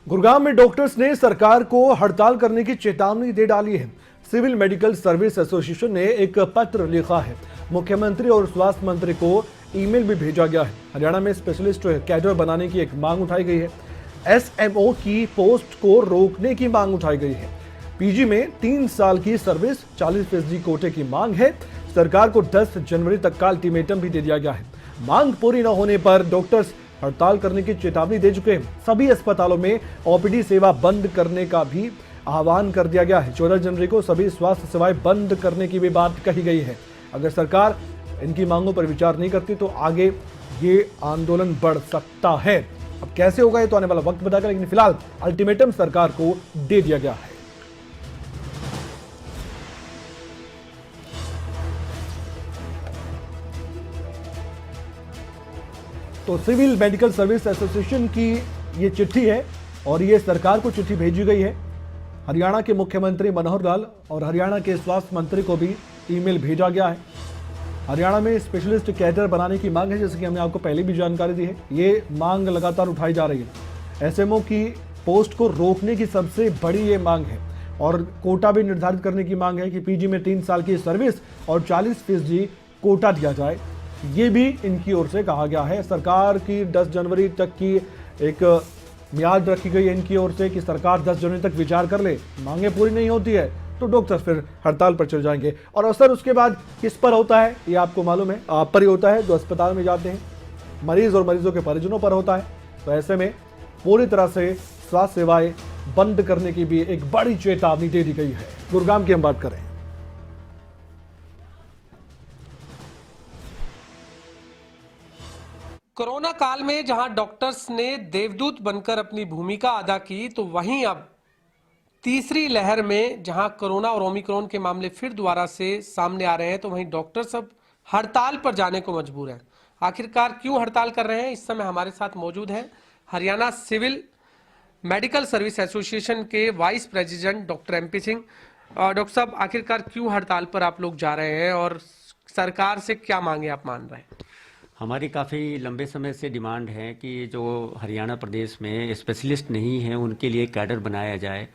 गुरुग्राम में डॉक्टर्स ने सरकार को हड़ताल करने की चेतावनी दे डाली है। सिविल मेडिकल सर्विस एसोसिएशन ने एक पत्र लिखा है। मुख्यमंत्री और स्वास्थ्य मंत्री को ईमेल भी भेजा गया है। हरियाणा में स्पेशलिस्ट कैडर बनाने की एक मांग उठाई गई है। एसएमओ की पोस्ट को रोकने की मांग उठाई गई है। पीजी में 3 साल की सर्विस 40% कोटे की मांग है। सरकार को 10 जनवरी तक का अल्टीमेटम भी दे दिया गया है। मांग पूरी न होने पर डॉक्टर्स हड़ताल करने की चेतावनी दे चुके हैं। सभी अस्पतालों में ओपीडी सेवा बंद करने का भी आह्वान कर दिया गया है। 14 जनवरी को सभी स्वास्थ्य सेवाएं बंद करने की भी बात कही गई है। अगर सरकार इनकी मांगों पर विचार नहीं करती तो आगे ये आंदोलन बढ़ सकता है। अब कैसे होगा ये तो आने वाला वक्त बताएगा, लेकिन फिलहाल अल्टीमेटम सरकार को दे दिया गया है। तो सिविल मेडिकल सर्विस एसोसिएशन की ये चिट्ठी है और ये सरकार को चिट्ठी भेजी गई है। हरियाणा के मुख्यमंत्री मनोहर लाल और हरियाणा के स्वास्थ्य मंत्री को भी ईमेल भेजा गया है। हरियाणा में स्पेशलिस्ट कैडर बनाने की मांग है, जैसे कि हमने आपको पहले भी जानकारी दी है। ये मांग लगातार उठाई जा रही है। एसएमओ की पोस्ट को रोकने की सबसे बड़ी ये मांग है और कोटा भी निर्धारित करने की मांग है कि पीजी में 3 साल की सर्विस और 40% कोटा दिया जाए। ये भी इनकी ओर से कहा गया है। सरकार की 10 जनवरी तक की एक मियाद रखी गई है इनकी ओर से कि सरकार 10 जनवरी तक विचार कर ले। मांगे पूरी नहीं होती है तो डॉक्टर फिर हड़ताल पर चल जाएंगे और असर उसके बाद किस पर होता है ये आपको मालूम है। आप पर ही होता है जो अस्पताल में जाते हैं, मरीज और मरीजों के परिजनों पर होता है। तो ऐसे में पूरी तरह से स्वास्थ्य सेवाएं बंद करने की भी एक बड़ी चेतावनी दे दी गई है। गुरुग्राम की हम बात करें, कोरोना काल में जहां डॉक्टर्स ने देवदूत बनकर अपनी भूमिका अदा की, तो वहीं अब तीसरी लहर में जहां कोरोना और ओमिक्रॉन के मामले फिर दोबारा से सामने आ रहे हैं, तो वहीं डॉक्टर्स अब हड़ताल पर जाने को मजबूर हैं। आखिरकार क्यों हड़ताल कर रहे हैं, इस समय हमारे साथ मौजूद हैं Haryana civil medical service association के vice president doctor MP Singh. Doctor साहब, आखिरकार क्यों हड़ताल पर आप लोग जा रहे हैं और सरकार से क्या मांगे आप मान रहे हैं? हमारी काफ़ी लंबे समय से डिमांड है कि जो हरियाणा प्रदेश में स्पेशलिस्ट नहीं है उनके लिए कैडर बनाया जाए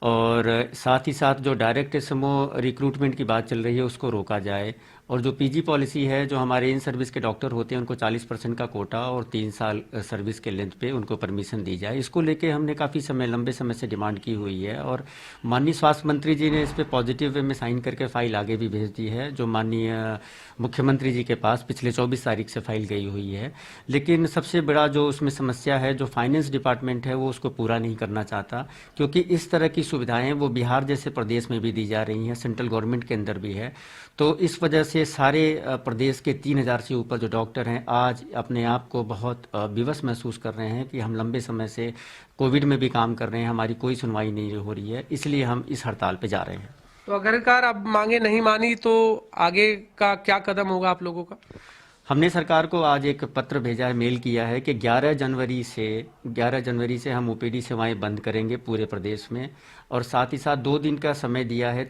और साथ ही साथ जो डायरेक्ट एसएमओ रिक्रूटमेंट की बात चल रही है उसको रोका जाए और जो पीजी पॉलिसी है, जो हमारे इन सर्विस के डॉक्टर होते हैं उनको 40% का कोटा और 3 साल सर्विस के लेंथ पे उनको परमिशन दी जाए। इसको लेके हमने काफ़ी लंबे समय से डिमांड की हुई है और माननीय स्वास्थ्य मंत्री जी ने इस पे पॉजिटिव वे में साइन करके फाइल आगे भी भेज दी है, जो माननीय मुख्यमंत्री जी के पास पिछले 24 तारीख से फाइल गई हुई है। लेकिन सबसे बड़ा जो उसमें समस्या है, जो फाइनेंस डिपार्टमेंट है वो उसको पूरा नहीं करना चाहता, क्योंकि इस तरह की सुविधाएं वो बिहार जैसे प्रदेश में भी दी जा रही हैं, सेंट्रल गवर्नमेंट के अंदर भी है। तो इस वजह से सारे प्रदेश के 3000 से ऊपर जो डॉक्टर हैं आज अपने आप को बहुत विवश महसूस कर रहे हैं कि हम लंबे समय से कोविड में भी काम कर रहे हैं, हमारी कोई सुनवाई नहीं हो रही है, इसलिए हम इस हड़ताल पे जा रहे हैं। तो आखिरकार अब मांगे नहीं मानी तो आगे का क्या कदम होगा आप लोगों का? हमने सरकार को आज एक पत्र भेजा है, मेल किया है कि 11 जनवरी से हम ओपीडी सेवाएं बंद करेंगे पूरे प्रदेश में और साथ ही साथ 2 दिन का समय दिया है,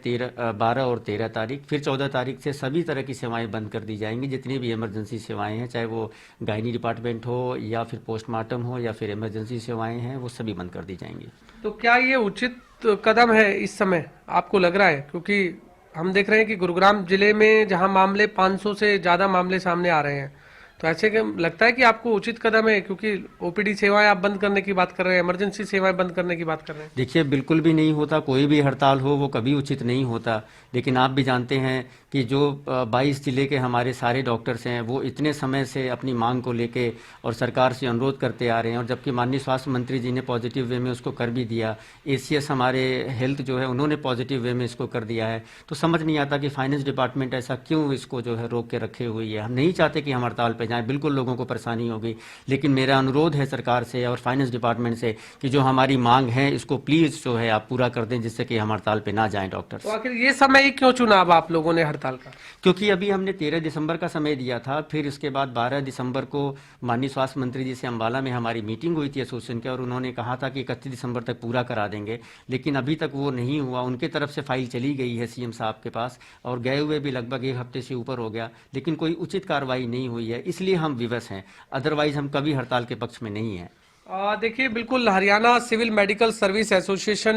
12 और 13 तारीख। फिर 14 तारीख से सभी तरह की सेवाएं बंद कर दी जाएंगी, जितनी भी इमरजेंसी सेवाएं हैं, चाहे वो गायनी डिपार्टमेंट हो या फिर पोस्टमार्टम हो या फिर इमरजेंसी सेवाएं हैं, वो सभी बंद कर दी जाएंगी। तो क्या ये उचित कदम है इस समय आपको लग रहा है? क्योंकि हम देख रहे हैं कि गुरुग्राम जिले में जहां मामले 500 से ज़्यादा मामले सामने आ रहे हैं, तो ऐसे के लगता है कि आपको उचित कदम है, क्योंकि ओपीडी सेवाएं आप बंद करने की बात कर रहे हैं, इमरजेंसी सेवाएं बंद करने की बात कर रहे हैं। देखिए, बिल्कुल भी नहीं होता, कोई भी हड़ताल हो वो कभी उचित नहीं होता, लेकिन आप भी जानते हैं कि जो 22 जिले के हमारे सारे डॉक्टर्स हैं वो इतने समय से अपनी मांग को लेके और सरकार से अनुरोध करते आ रहे हैं, और जबकि माननीय स्वास्थ्य मंत्री जी ने पॉजिटिव वे में उसको कर भी दिया, एसीएस हमारे हेल्थ जो है उन्होंने पॉजिटिव वे में इसको कर दिया है, तो समझ नहीं आता कि फाइनेंस डिपार्टमेंट ऐसा क्यों इसको जो है रोक के रखे हुई है। हम नहीं चाहते कि हम हड़ताल पर जाएँ, बिल्कुल लोगों को परेशानी होगी, लेकिन मेरा अनुरोध है सरकार से और फाइनेंस डिपार्टमेंट से कि जो हमारी मांग है इसको प्लीज़ जो है आप पूरा कर दें, जिससे कि हम हड़ताल पे ना जाएं डॉक्टर्स। तो आखिर ये समय ही क्यों चुना अब आप लोगों ने हड़ताल का? क्योंकि अभी हमने 13 दिसंबर का समय दिया था, फिर इसके बाद 12 दिसंबर को माननीय स्वास्थ्य मंत्री जी से अम्बाला में हमारी मीटिंग हुई थी एसोसिएशन के, और उन्होंने कहा था कि 31 दिसंबर तक पूरा करा देंगे, लेकिन अभी तक वो नहीं हुआ। उनके तरफ से फाइल चली गई है सीएम साहब के पास और गए हुए भी लगभग 1 हफ्ते से ऊपर हो गया, लेकिन कोई उचित कार्रवाई नहीं हुई है, इसलिए हम विवश हैं, अदरवाइज हम कभी हड़ताल के पक्ष में नहीं हैं। देखिए, बिल्कुल Haryana civil medical service association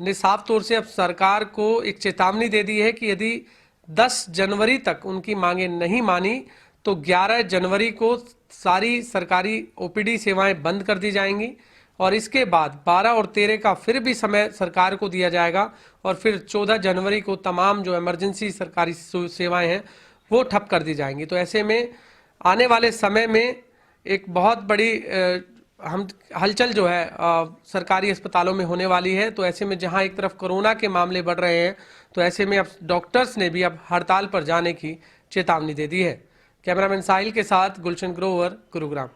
ने साफ तौर से अब सरकार को एक चेतावनी दे दी है कि यदि 10 जनवरी तक उनकी मांगे नहीं मानी तो 11 जनवरी को सारी सरकारी ओपीडी सेवाएं बंद कर दी जाएंगी और इसके बाद 12 और 13 का फिर भी समय सरकार को दिया जाएगा और फिर 14 जनवरी को तमाम जो इमरजेंसी सरकारी सेवाएं हैं वो ठप कर दी जाएंगी। तो ऐसे में आने वाले समय में एक बहुत बड़ी हम हलचल जो है सरकारी अस्पतालों में होने वाली है। तो ऐसे में जहां एक तरफ कोरोना के मामले बढ़ रहे हैं तो ऐसे में अब डॉक्टर्स ने भी अब हड़ताल पर जाने की चेतावनी दे दी है। कैमरामैन साहिल के साथ गुलशन ग्रोवर, गुरुग्राम।